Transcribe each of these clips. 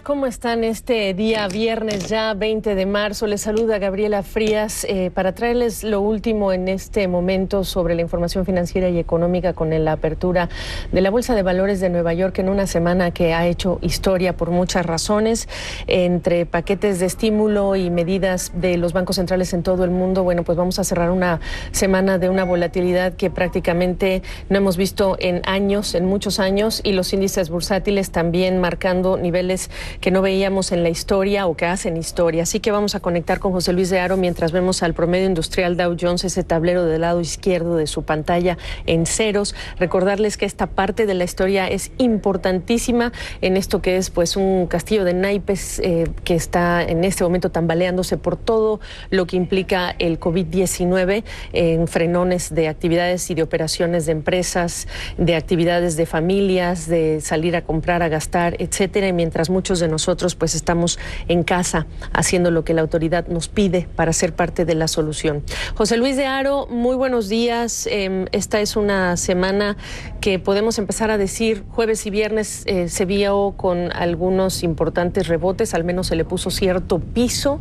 días, ¿cómo están este día viernes ya 20 de marzo? Les saluda Gabriela Frías para traerles lo último en este momento sobre la información financiera y económica con la apertura de la Bolsa de Valores de Nueva York en una semana que ha hecho historia por muchas razones, entre paquetes de estímulo y medidas de los bancos centrales en todo el mundo. Bueno, pues vamos a cerrar una semana de una volatilidad que prácticamente no hemos visto en años, en muchos años, y los índices bursátiles también marcando niveles que no veíamos en la historia o que hacen historia. Así que vamos a conectar con José Luis de Haro mientras vemos al promedio industrial Dow Jones, ese tablero del lado izquierdo de su pantalla en ceros. Recordarles que esta parte de la historia es importantísima en esto que es pues un castillo de naipes que está en este momento tambaleándose por todo lo que implica el COVID-19 en frenones de actividades y de operaciones de empresas, de actividades de familias, de salir a comprar, a gastar, etcétera, y mientras muchos de nosotros pues estamos en casa haciendo lo que la autoridad nos pide para ser parte de la solución. José Luis de Haro, muy buenos días. Esta es una semana que podemos empezar a decir, jueves y viernes se vio con algunos importantes rebotes, al menos se le puso cierto piso.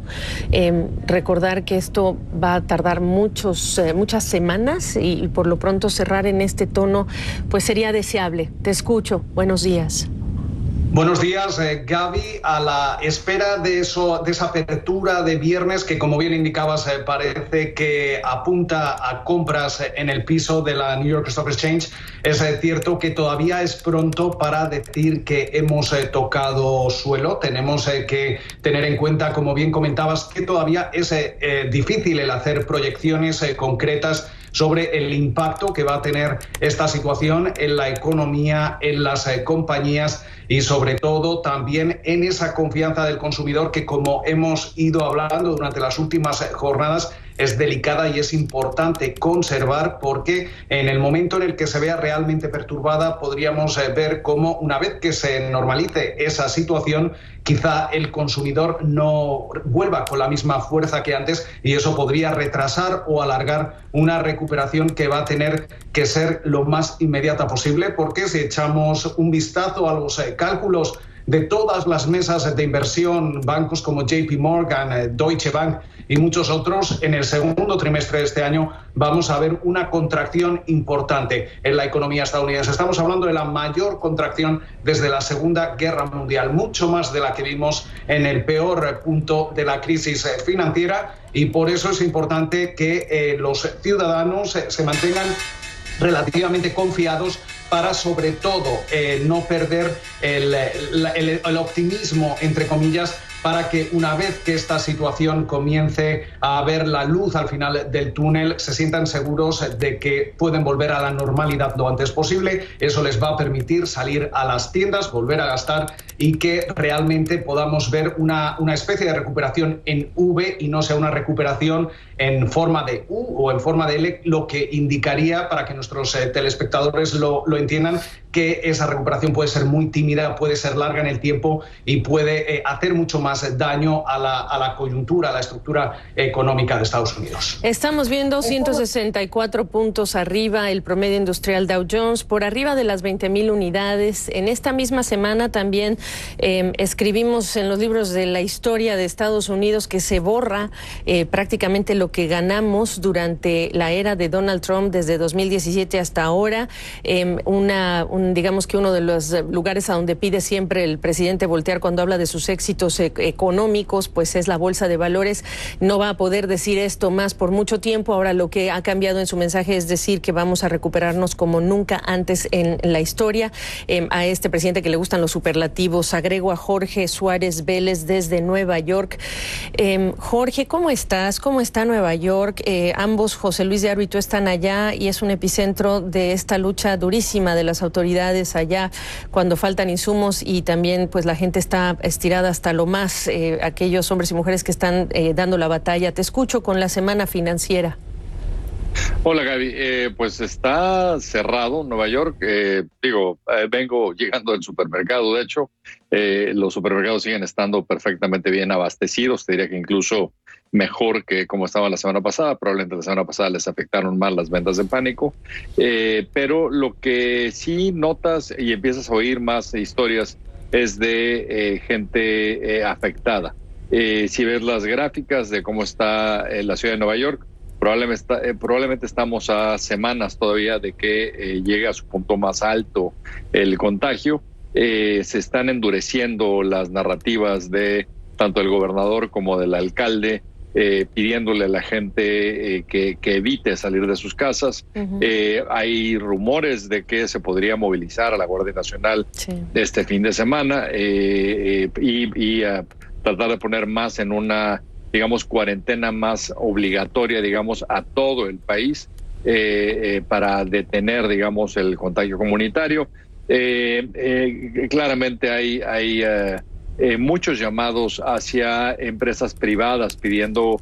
Recordar que esto va a tardar muchas semanas y por lo pronto cerrar en este tono pues sería deseable. Te escucho. Buenos días. Buenos días, Gaby. A la espera de esa apertura de viernes que, como bien indicabas, parece que apunta a compras en el piso de la New York Stock Exchange, es cierto que todavía es pronto para decir que hemos tocado suelo. Tenemos que tener en cuenta, como bien comentabas, que todavía es difícil el hacer proyecciones concretas sobre el impacto que va a tener esta situación en la economía, en las compañías y sobre todo también en esa confianza del consumidor que, como hemos ido hablando durante las últimas jornadas, es delicada y es importante conservar, porque en el momento en el que se vea realmente perturbada podríamos ver cómo, una vez que se normalice esa situación, quizá el consumidor no vuelva con la misma fuerza que antes y eso podría retrasar o alargar una recuperación que va a tener que ser lo más inmediata posible, porque si echamos un vistazo a los cálculos de todas las mesas de inversión, bancos como JP Morgan, Deutsche Bank y muchos otros, en el segundo trimestre de este año vamos a ver una contracción importante en la economía estadounidense. Estamos hablando de la mayor contracción desde la Segunda Guerra Mundial, mucho más de la que vimos en el peor punto de la crisis financiera, y por eso es importante que los ciudadanos se mantengan relativamente confiados para, sobre todo, no perder el optimismo, entre comillas, para que una vez que esta situación comience a ver la luz al final del túnel, se sientan seguros de que pueden volver a la normalidad lo antes posible. Eso les va a permitir salir a las tiendas, volver a gastar y que realmente podamos ver una especie de recuperación en V y no sea una recuperación en forma de U o en forma de L, lo que indicaría, para que nuestros telespectadores lo entiendan, que esa recuperación puede ser muy tímida, puede ser larga en el tiempo y puede hacer mucho más daño a la coyuntura, a la estructura económica de Estados Unidos. Estamos viendo 164 puntos arriba el promedio industrial Dow Jones, por arriba de las 20,000 unidades. En esta misma semana también escribimos en los libros de la historia de Estados Unidos que se borra prácticamente lo que ganamos durante la era de Donald Trump desde 2017 hasta ahora. Digamos que uno de los lugares a donde pide siempre el presidente voltear cuando habla de sus éxitos económicos, pues es la bolsa de valores. No va a poder decir esto más por mucho tiempo. Ahora lo que ha cambiado en su mensaje es decir que vamos a recuperarnos como nunca antes en la historia. A este presidente que le gustan los superlativos, agrego a Jorge Suárez Vélez desde Nueva York. Jorge, ¿cómo estás? ¿Cómo está Nueva York? Ambos, José Luis de Haro y tú, están allá y es un epicentro de esta lucha durísima de las autoridades allá cuando faltan insumos y también pues la gente está estirada hasta lo más, aquellos hombres y mujeres que están dando la batalla. Te escucho con la semana financiera. Hola Gaby, pues está cerrado Nueva York, vengo llegando del supermercado, de hecho, los supermercados siguen estando perfectamente bien abastecidos, te diría que incluso mejor que como estaban la semana pasada. Probablemente la semana pasada les afectaron más las ventas de pánico, pero lo que sí notas y empiezas a oír más historias es de gente afectada. Si ves las gráficas de cómo está la ciudad de Nueva York, probablemente estamos a semanas todavía de que llegue a su punto más alto el contagio. Se están endureciendo las narrativas de tanto el gobernador como del alcalde, pidiéndole a la gente que evite salir de sus casas. Hay rumores de que se podría movilizar a la Guardia Nacional este fin de semana y tratar de poner más en una, digamos, cuarentena más obligatoria, digamos, a todo el país para detener, digamos, el contagio comunitario. Claramente hay muchos llamados hacia empresas privadas pidiendo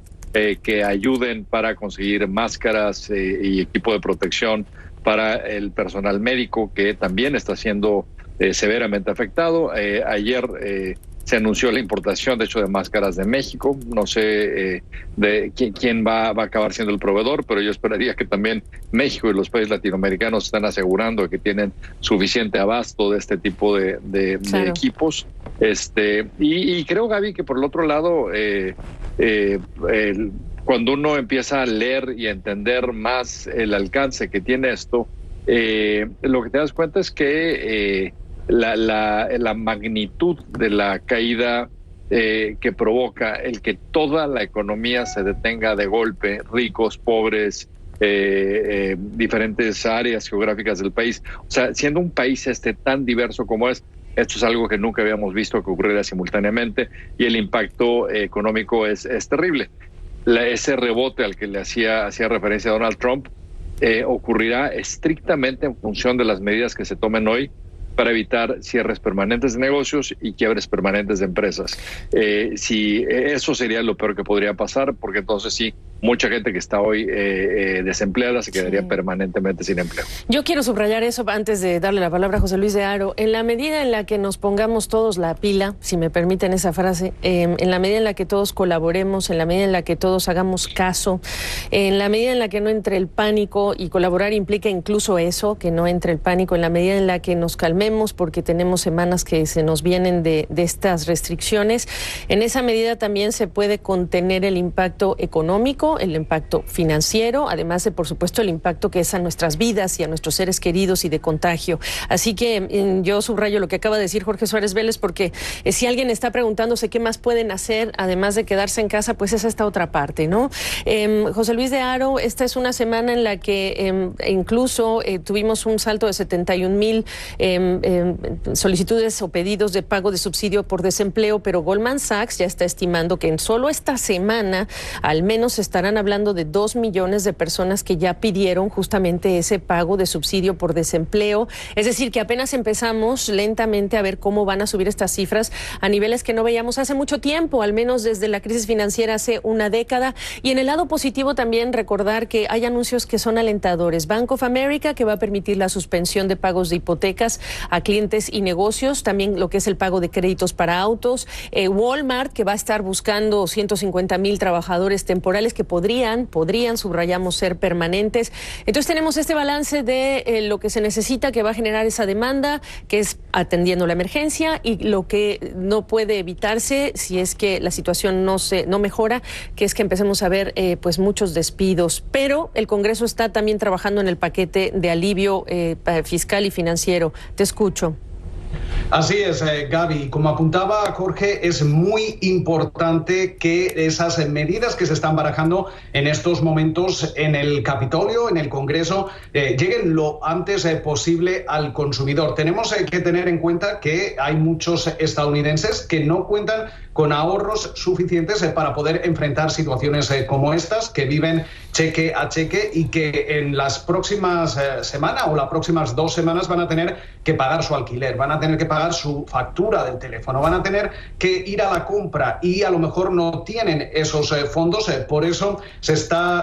que ayuden para conseguir máscaras y equipo de protección para el personal médico, que también está siendo severamente afectado. Ayer se anunció la importación, de hecho, de máscaras de México. No sé de quién va a acabar siendo el proveedor, pero yo esperaría que también México y los países latinoamericanos están asegurando que tienen suficiente abasto de este tipo de equipos. Y creo, Gaby, que por el otro lado, cuando uno empieza a leer y a entender más el alcance que tiene esto, lo que te das cuenta es que la magnitud de la caída que provoca el que toda la economía se detenga de golpe, ricos, pobres, diferentes áreas geográficas del país. O sea, siendo un país tan diverso como esto es algo que nunca habíamos visto que ocurriera simultáneamente, y el impacto económico es terrible. Ese rebote al que le hacía referencia Donald Trump ocurrirá estrictamente en función de las medidas que se tomen hoy para evitar cierres permanentes de negocios y quiebres permanentes de empresas. Si eso sería lo peor que podría pasar, porque entonces sí, mucha gente que está hoy desempleada se quedaría permanentemente sin empleo. Yo quiero subrayar eso antes de darle la palabra a José Luis de Haro. En la medida en la que nos pongamos todos la pila, si me permiten esa frase, en la medida en la que todos colaboremos, en la medida en la que todos hagamos caso, en la medida en la que no entre el pánico, y colaborar implica incluso eso, que no entre el pánico, en la medida en la que nos calmemos porque tenemos semanas que se nos vienen de estas restricciones, en esa medida también se puede contener el impacto económico, el impacto financiero, además de, por supuesto, el impacto que es a nuestras vidas y a nuestros seres queridos y de contagio. Así que yo subrayo lo que acaba de decir Jorge Suárez Vélez, porque si alguien está preguntándose qué más pueden hacer, además de quedarse en casa, pues es esta otra parte, ¿no? José Luis de Haro, esta es una semana en la que incluso tuvimos un salto de 71,000 solicitudes o pedidos de pago de subsidio por desempleo, pero Goldman Sachs ya está estimando que en solo esta semana al menos estarán hablando de 2 millones de personas que ya pidieron justamente ese pago de subsidio por desempleo. Es decir, que apenas empezamos lentamente a ver cómo van a subir estas cifras a niveles que no veíamos hace mucho tiempo, al menos desde la crisis financiera hace una década. Y en el lado positivo también recordar que hay anuncios que son alentadores. Bank of America, que va a permitir la suspensión de pagos de hipotecas a clientes y negocios, también lo que es el pago de créditos para autos. Walmart, que va a estar buscando 150,000 trabajadores temporales que podrían, subrayamos, ser permanentes. Entonces tenemos este balance de lo que se necesita, que va a generar esa demanda, que es atendiendo la emergencia, y lo que no puede evitarse si es que la situación no mejora, que es que empecemos a ver pues muchos despidos. Pero el Congreso está también trabajando en el paquete de alivio fiscal y financiero. Te escucho. Así es, Gaby. Como apuntaba Jorge, es muy importante que esas medidas que se están barajando en estos momentos en el Capitolio, en el Congreso, lleguen lo antes posible al consumidor. Tenemos que tener en cuenta que hay muchos estadounidenses que no cuentan con ahorros suficientes para poder enfrentar situaciones como estas, que viven cheque a cheque y que en las próximas semanas o las próximas 2 semanas van a tener que pagar su alquiler, van a tener que pagar su factura del teléfono, van a tener que ir a la compra y a lo mejor no tienen esos fondos. Por eso se está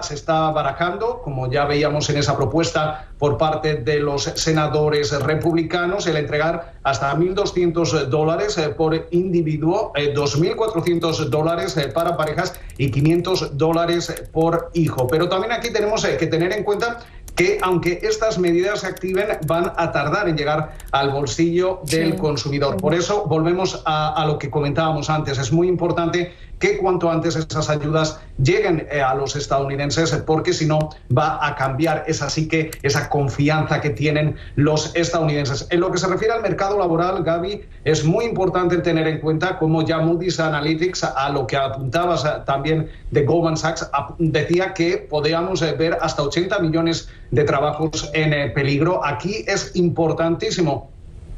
barajando, como ya veíamos en esa propuesta por parte de los senadores republicanos, el entregar hasta $1,200 por individuo, $2,400 para parejas y $500 por hijo. Pero también aquí tenemos que tener en cuenta que aunque estas medidas se activen, van a tardar en llegar al bolsillo del consumidor. Por eso volvemos a lo que comentábamos antes. Es muy importante que cuanto antes esas ayudas lleguen a los estadounidenses, porque si no va a cambiar esa psique, esa confianza que tienen los estadounidenses. En lo que se refiere al mercado laboral, Gaby, es muy importante tener en cuenta cómo ya Moody's Analytics, a lo que apuntabas también de Goldman Sachs, decía que podíamos ver hasta 80 millones de trabajos en peligro. Aquí es importantísimo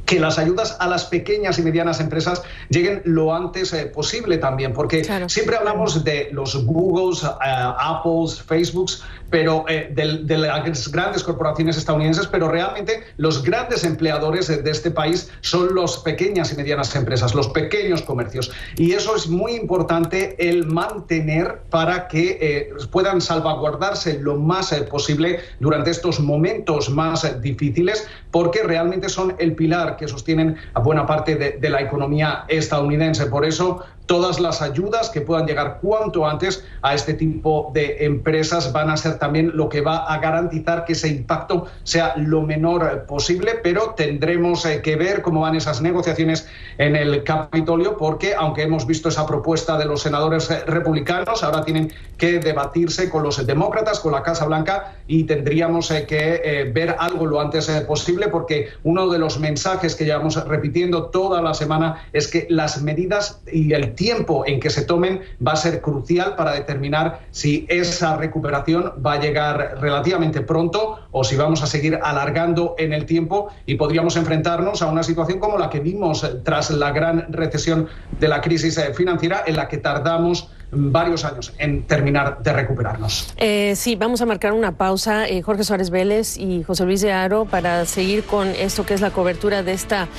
que las ayudas a las pequeñas y medianas empresas lleguen lo antes posible también, porque siempre hablamos de los Googles, Apples, Facebooks, pero de las grandes corporaciones estadounidenses, pero realmente los grandes empleadores de este país son las pequeñas y medianas empresas, los pequeños comercios. Y eso es muy importante el mantener para que puedan salvaguardarse lo más posible durante estos momentos más difíciles, porque realmente son el pilar que sostienen a buena parte de la economía estadounidense. Por eso, todas las ayudas que puedan llegar cuanto antes a este tipo de empresas van a ser también lo que va a garantizar que ese impacto sea lo menor posible, pero tendremos que ver cómo van esas negociaciones en el Capitolio, porque aunque hemos visto esa propuesta de los senadores republicanos, ahora tienen que debatirse con los demócratas, con la Casa Blanca, y tendríamos que ver algo lo antes posible, porque uno de los mensajes que llevamos repitiendo toda la semana es que las medidas y el tiempo en que se tomen va a ser crucial para determinar si esa recuperación va a llegar relativamente pronto o si vamos a seguir alargando en el tiempo, y podríamos enfrentarnos a una situación como la que vimos tras la gran recesión de la crisis financiera, en la que tardamos varios años en terminar de recuperarnos. Sí, vamos a marcar una pausa, Jorge Suárez Vélez y José Luis de Haro, para seguir con esto que es la cobertura de esta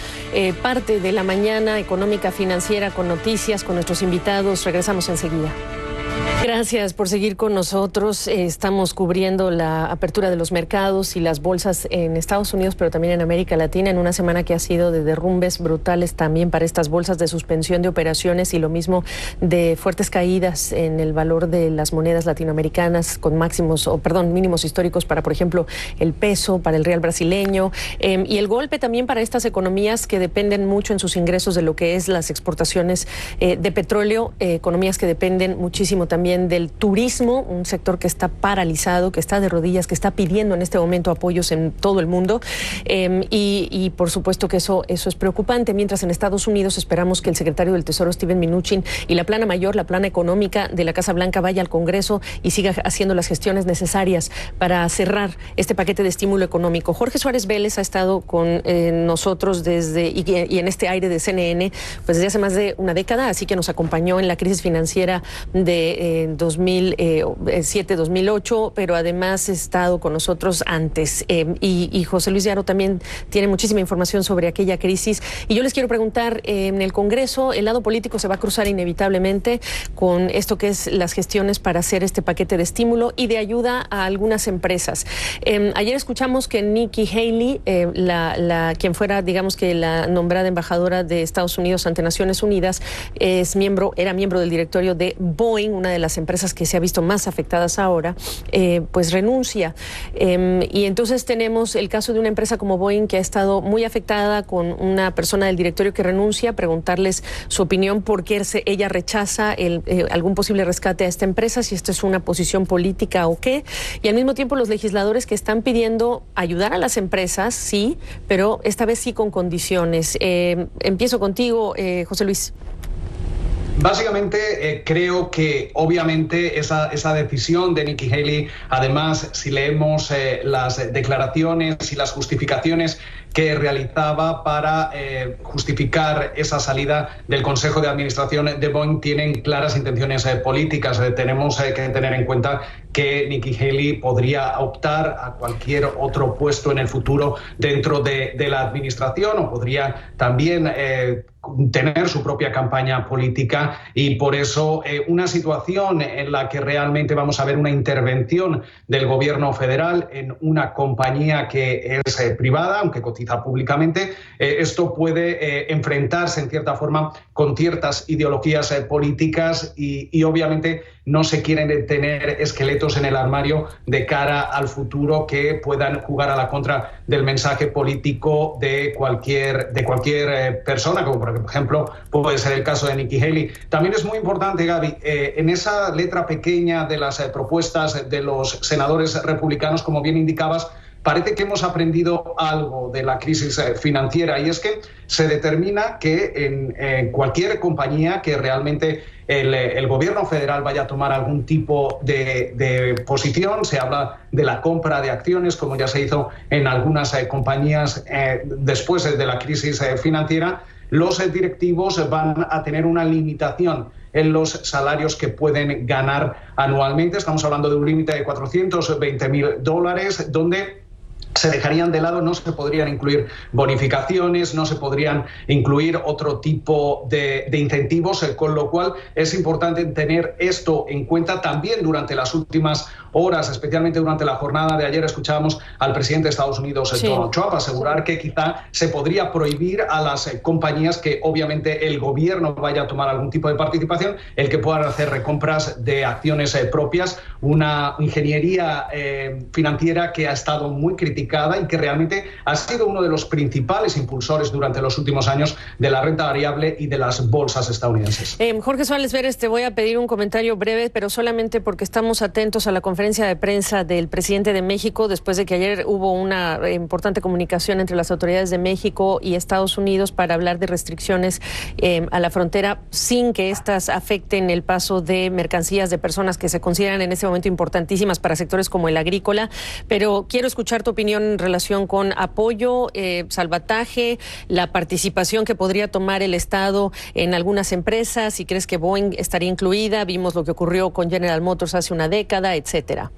parte de la mañana económica financiera, con noticias, con nuestros invitados. Regresamos enseguida. Gracias por seguir con nosotros. Estamos cubriendo la apertura de los mercados y las bolsas en Estados Unidos, pero también en América Latina, en una semana que ha sido de derrumbes brutales también para estas bolsas, de suspensión de operaciones y lo mismo de fuertes caídas en el valor de las monedas latinoamericanas, con mínimos históricos para, por ejemplo, el peso, para el real brasileño, y el golpe también para estas economías que dependen mucho en sus ingresos de lo que es las exportaciones de petróleo, economías que dependen muchísimo también del turismo, un sector que está paralizado, que está de rodillas, que está pidiendo en este momento apoyos en todo el mundo, y por supuesto que eso es preocupante. Mientras en Estados Unidos esperamos que el secretario del Tesoro, Steven Mnuchin, y la plana mayor, la plana económica de la Casa Blanca, vaya al Congreso y siga haciendo las gestiones necesarias para cerrar este paquete de estímulo económico. Jorge Suárez Vélez ha estado con nosotros y en este aire de CNN pues desde hace más de una década, así que nos acompañó en la crisis financiera de 2007-2008, pero además ha estado con nosotros antes. Y José Luis de Haro también tiene muchísima información sobre aquella crisis. Y yo les quiero preguntar, en el Congreso, el lado político se va a cruzar inevitablemente con esto que es las gestiones para hacer este paquete de estímulo y de ayuda a algunas empresas. Ayer escuchamos que Nikki Haley, quien fuera, digamos que la nombrada embajadora de Estados Unidos ante Naciones Unidas, era miembro del directorio de Boeing, una de las empresas que se ha visto más afectadas ahora, pues renuncia. Y entonces tenemos el caso de una empresa como Boeing, que ha estado muy afectada, con una persona del directorio que renuncia. Preguntarles su opinión, por qué ella rechaza algún posible rescate a esta empresa, si esto es una posición política o qué. Y al mismo tiempo los legisladores que están pidiendo ayudar a las empresas, sí, pero esta vez sí con condiciones. Empiezo contigo, José Luis. Básicamente creo que obviamente esa decisión de Nikki Haley, además si leemos las declaraciones y las justificaciones que realizaba para justificar esa salida del Consejo de Administración de Boeing, tienen claras intenciones políticas. Tenemos que tener en cuenta que Nikki Haley podría optar a cualquier otro puesto en el futuro dentro de la administración, o podría también tener su propia campaña política, y por eso una situación en la que realmente vamos a ver una intervención del gobierno federal en una compañía que es privada, aunque cotiza públicamente, esto puede enfrentarse en cierta forma con ciertas ideologías políticas, y obviamente no se quieren tener esqueletos en el armario de cara al futuro que puedan jugar a la contra del mensaje político de cualquier persona, como por ejemplo puede ser el caso de Nikki Haley. También es muy importante, Gaby, en esa letra pequeña de las propuestas de los senadores republicanos, como bien indicabas, parece que hemos aprendido algo de la crisis financiera, y es que se determina que en cualquier compañía que realmente el gobierno federal vaya a tomar algún tipo de posición, se habla de la compra de acciones, como ya se hizo en algunas compañías después de la crisis financiera, los directivos van a tener una limitación en los salarios que pueden ganar anualmente. Estamos hablando de un límite de $420,000, donde se dejarían de lado, no se podrían incluir bonificaciones, no se podrían incluir otro tipo de incentivos, con lo cual es importante tener esto en cuenta. También durante las últimas horas, especialmente durante la jornada de ayer, escuchábamos al presidente de Estados Unidos, Donald Trump, asegurar que quizá se podría prohibir a las compañías que obviamente el gobierno vaya a tomar algún tipo de participación, el que puedan hacer recompras de acciones propias, una ingeniería financiera que ha estado muy criticada y que realmente ha sido uno de los principales impulsores durante los últimos años de la renta variable y de las bolsas estadounidenses. Jorge Suárez Vélez, te voy a pedir un comentario breve, pero solamente porque estamos atentos a la conferencia de prensa del presidente de México, después de que ayer hubo una importante comunicación entre las autoridades de México y Estados Unidos para hablar de restricciones a la frontera sin que éstas afecten el paso de mercancías de personas que se consideran en este momento importantísimas para sectores como el agrícola. Pero quiero escuchar tu opinión en relación con apoyo, salvataje, la participación que podría tomar el Estado en algunas empresas, si crees que Boeing estaría incluida, vimos lo que ocurrió con General Motors hace una década, etcétera.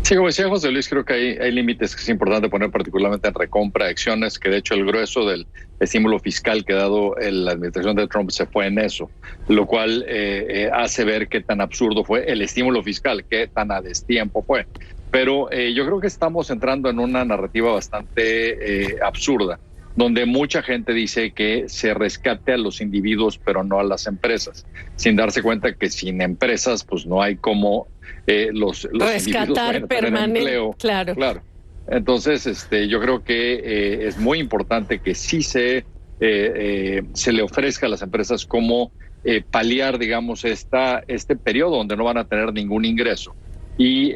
Sí, como decía José Luis, creo que hay límites que es importante poner, particularmente en recompra de acciones, que de hecho el grueso del estímulo fiscal que ha dado la administración de Trump se fue en eso, lo cual hace ver qué tan absurdo fue el estímulo fiscal, qué tan a destiempo fue. Pero yo creo que estamos entrando en una narrativa bastante absurda, donde mucha gente dice que se rescate a los individuos, pero no a las empresas, sin darse cuenta que sin empresas, pues no hay cómo los rescatar permanente empleo. Claro. Entonces, yo creo que es muy importante que sí se le ofrezca a las empresas como paliar, digamos, este periodo donde no van a tener ningún ingreso. Y,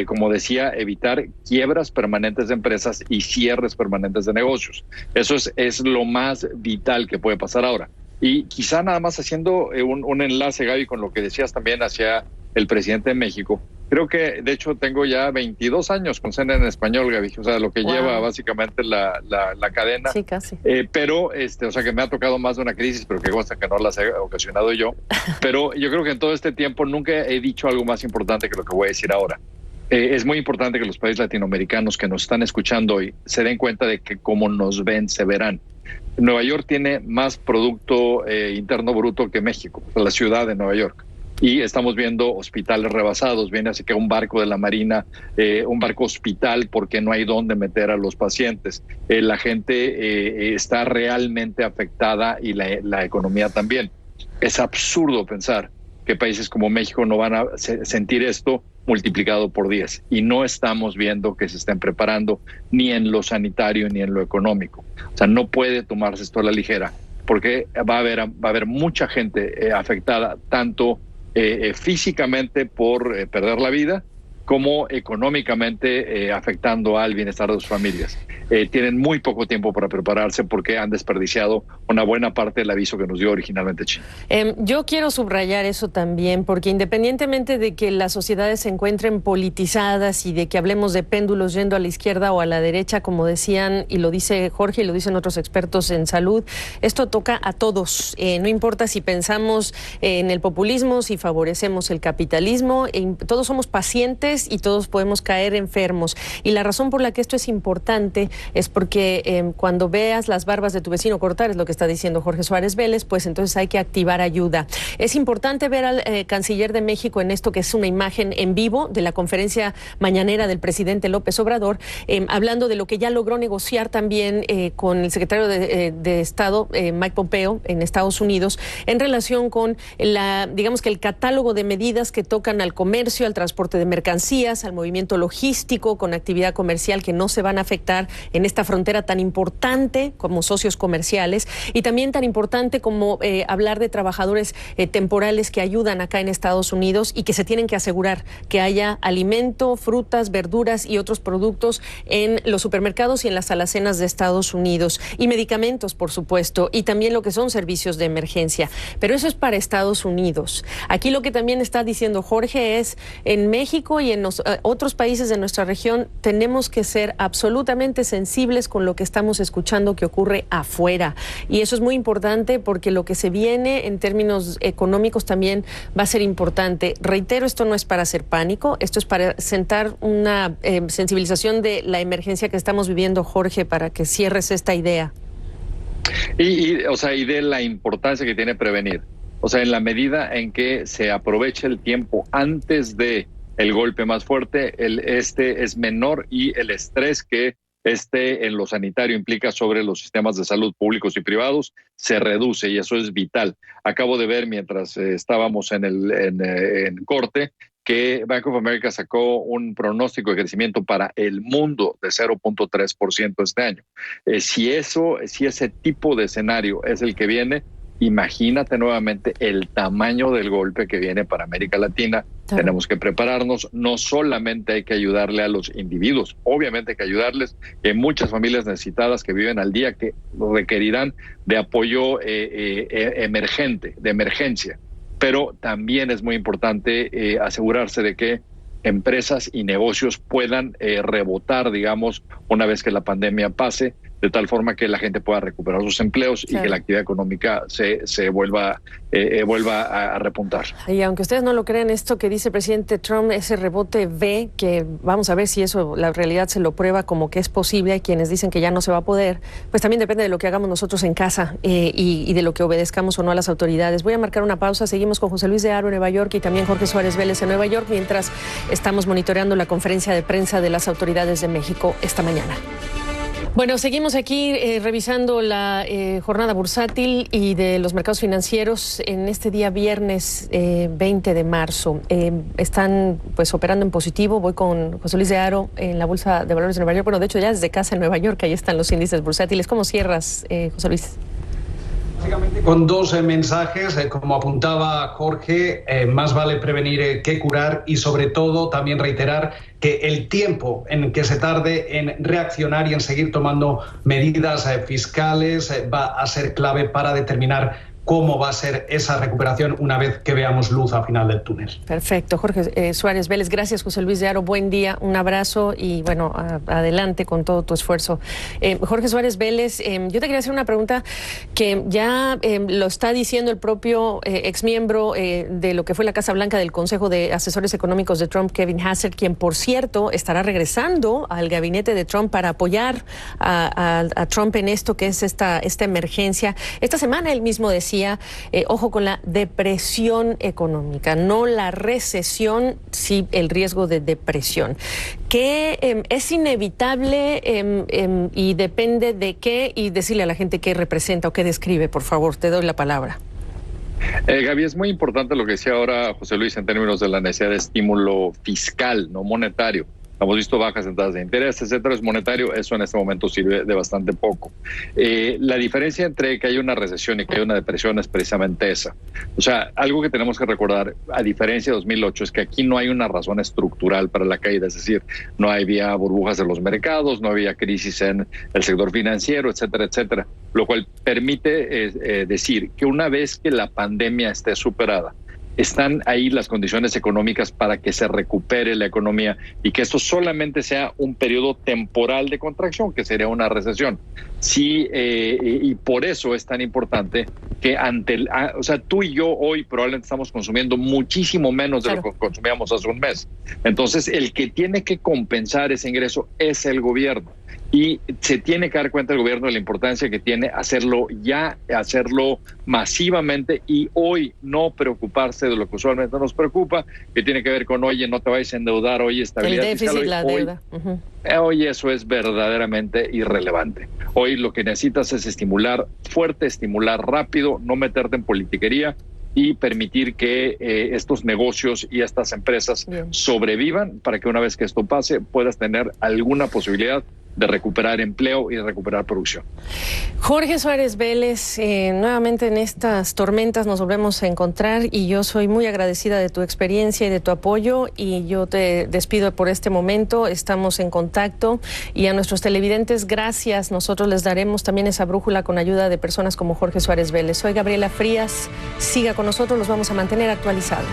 como decía, evitar quiebras permanentes de empresas y cierres permanentes de negocios. Eso es lo más vital que puede pasar ahora. Y quizá nada más haciendo un enlace, Gaby, con lo que decías también hacia el presidente de México. Creo que, de hecho, tengo ya 22 años con CNN en español, Gaby. O sea, lo que lleva básicamente la cadena. Sí, casi. Pero, o sea, que me ha tocado más de una crisis, pero que consta que no las he ocasionado yo. Pero yo creo que en todo este tiempo nunca he dicho algo más importante que lo que voy a decir ahora. Es muy importante que los países latinoamericanos que nos están escuchando hoy se den cuenta de que como nos ven, se verán. Nueva York tiene más Producto Interno Bruto que México, la ciudad de Nueva York. Y estamos viendo hospitales rebasados, viene así que un barco de la Marina, un barco hospital porque no hay dónde meter a los pacientes. La gente está realmente afectada y la economía también. Es absurdo pensar que países como México no van a sentir esto multiplicado por 10 y no estamos viendo que se estén preparando ni en lo sanitario ni en lo económico. O sea, no puede tomarse esto a la ligera porque va a haber mucha gente afectada, tanto físicamente por perder la vida, como económicamente afectando al bienestar de sus familias. Tienen muy poco tiempo para prepararse porque han desperdiciado una buena parte del aviso que nos dio originalmente China. Yo quiero subrayar eso también, porque independientemente de que las sociedades se encuentren politizadas y de que hablemos de péndulos yendo a la izquierda o a la derecha, como decían, y lo dice Jorge y lo dicen otros expertos en salud, esto toca a todos. No importa si pensamos en el populismo, si favorecemos el capitalismo, todos somos pacientes grises y todos podemos caer enfermos. Y la razón por la que esto es importante es porque cuando veas las barbas de tu vecino cortar, es lo que está diciendo Jorge Suárez Vélez, pues entonces hay que activar ayuda. Es importante ver al canciller de México en esto, que es una imagen en vivo de la conferencia mañanera del presidente López Obrador, hablando de lo que ya logró negociar también con el secretario de Estado, Mike Pompeo, en Estados Unidos, en relación con digamos que el catálogo de medidas que tocan al comercio, al transporte de mercancías, al movimiento logístico con actividad comercial, que no se van a afectar en esta frontera tan importante como socios comerciales, y también tan importante como hablar de trabajadores temporales que ayudan acá en Estados Unidos y que se tienen que asegurar que haya alimento, frutas, verduras y otros productos en los supermercados y en las alacenas de Estados Unidos, y medicamentos, por supuesto, y también lo que son servicios de emergencia. Pero eso es para Estados Unidos. Aquí lo que también está diciendo Jorge es, en México y en otros países de nuestra región tenemos que ser absolutamente sensibles con lo que estamos escuchando que ocurre afuera. Y eso es muy importante porque lo que se viene en términos económicos también va a ser importante. Reitero, esto no es para hacer pánico, esto es para sentar una sensibilización de la emergencia que estamos viviendo, Jorge, para que cierres esta idea. Y de la importancia que tiene prevenir. O sea, en la medida en que se aproveche el tiempo antes de el golpe más fuerte, este es menor y el estrés que en lo sanitario implica sobre los sistemas de salud públicos y privados se reduce, y eso es vital. Acabo de ver mientras estábamos en corte que Bank of America sacó un pronóstico de crecimiento para el mundo de 0.3% este año. Si ese tipo de escenario es el que viene, imagínate nuevamente el tamaño del golpe que viene para América Latina. Claro. Tenemos que prepararnos. No solamente hay que ayudarle a los individuos, obviamente hay que ayudarles. Hay muchas familias necesitadas que viven al día que requerirán de apoyo emergente, de emergencia. Pero también es muy importante asegurarse de que empresas y negocios puedan rebotar, digamos, una vez que la pandemia pase, de tal forma que la gente pueda recuperar sus empleos, claro, y que la actividad económica se vuelva a repuntar. Y aunque ustedes no lo crean, esto que dice el presidente Trump, ese rebote V, que vamos a ver si eso la realidad se lo prueba como que es posible. Hay quienes dicen que ya no se va a poder, pues también depende de lo que hagamos nosotros en casa y de lo que obedezcamos o no a las autoridades. Voy a marcar una pausa, seguimos con José Luis de Haro en Nueva York y también Jorge Suárez Vélez en Nueva York, mientras estamos monitoreando la conferencia de prensa de las autoridades de México esta mañana. Bueno, seguimos aquí revisando la jornada bursátil y de los mercados financieros en este día viernes 20 de marzo. Están pues operando en positivo. Voy con José Luis de Haro en la Bolsa de Valores de Nueva York. Bueno, de hecho ya desde casa en Nueva York, ahí están los índices bursátiles. ¿Cómo cierras, José Luis? Básicamente con dos mensajes, como apuntaba Jorge, más vale prevenir que curar, y sobre todo también reiterar que el tiempo en que se tarde en reaccionar y en seguir tomando medidas fiscales va a ser clave para determinar cómo va a ser esa recuperación una vez que veamos luz al final del túnel. Perfecto. Jorge Suárez Vélez, gracias. José Luis de Haro, buen día, un abrazo y bueno, adelante con todo tu esfuerzo. Jorge Suárez Vélez, yo te quería hacer una pregunta que ya lo está diciendo el propio exmiembro de lo que fue la Casa Blanca del Consejo de Asesores Económicos de Trump, Kevin Hassett, quien por cierto estará regresando al gabinete de Trump para apoyar a Trump en esto que es esta emergencia. Esta semana él mismo decía, ojo con la depresión económica, no la recesión, sí el riesgo de depresión, que es inevitable y depende de qué, y decirle a la gente qué representa o qué describe, por favor, te doy la palabra. Gaby, es muy importante lo que decía ahora José Luis en términos de la necesidad de estímulo fiscal, no monetario. Hemos visto bajas en tasas de interés, etcétera, es monetario, eso en este momento sirve de bastante poco. La diferencia entre que haya una recesión y que haya una depresión es precisamente esa. O sea, algo que tenemos que recordar, a diferencia de 2008, es que aquí no hay una razón estructural para la caída, es decir, no había burbujas en los mercados, no había crisis en el sector financiero, etcétera, etcétera, lo cual permite decir que una vez que la pandemia esté superada, están ahí las condiciones económicas para que se recupere la economía y que esto solamente sea un periodo temporal de contracción, que sería una recesión. Sí, y por eso es tan importante que o sea, tú y yo hoy probablemente estamos consumiendo muchísimo menos de lo que consumíamos hace un mes. Entonces, el que tiene que compensar ese ingreso es el gobierno. Y se tiene que dar cuenta el gobierno de la importancia que tiene hacerlo ya, hacerlo masivamente y hoy no preocuparse de lo que usualmente nos preocupa, que tiene que ver con, oye, no te vayas a endeudar, oye, estabilidad el déficit, fiscal, la deuda. Hoy eso es verdaderamente irrelevante. Hoy lo que necesitas es estimular fuerte, estimular rápido, no meterte en politiquería y permitir que estos negocios y estas empresas sobrevivan para que una vez que esto pase puedas tener alguna posibilidad de recuperar empleo y de recuperar producción. Jorge Suárez Vélez, nuevamente en estas tormentas nos volvemos a encontrar y yo soy muy agradecida de tu experiencia y de tu apoyo y yo te despido por este momento, estamos en contacto y a nuestros televidentes, gracias, nosotros les daremos también esa brújula con ayuda de personas como Jorge Suárez Vélez. Soy Gabriela Frías, siga con nosotros, los vamos a mantener actualizados.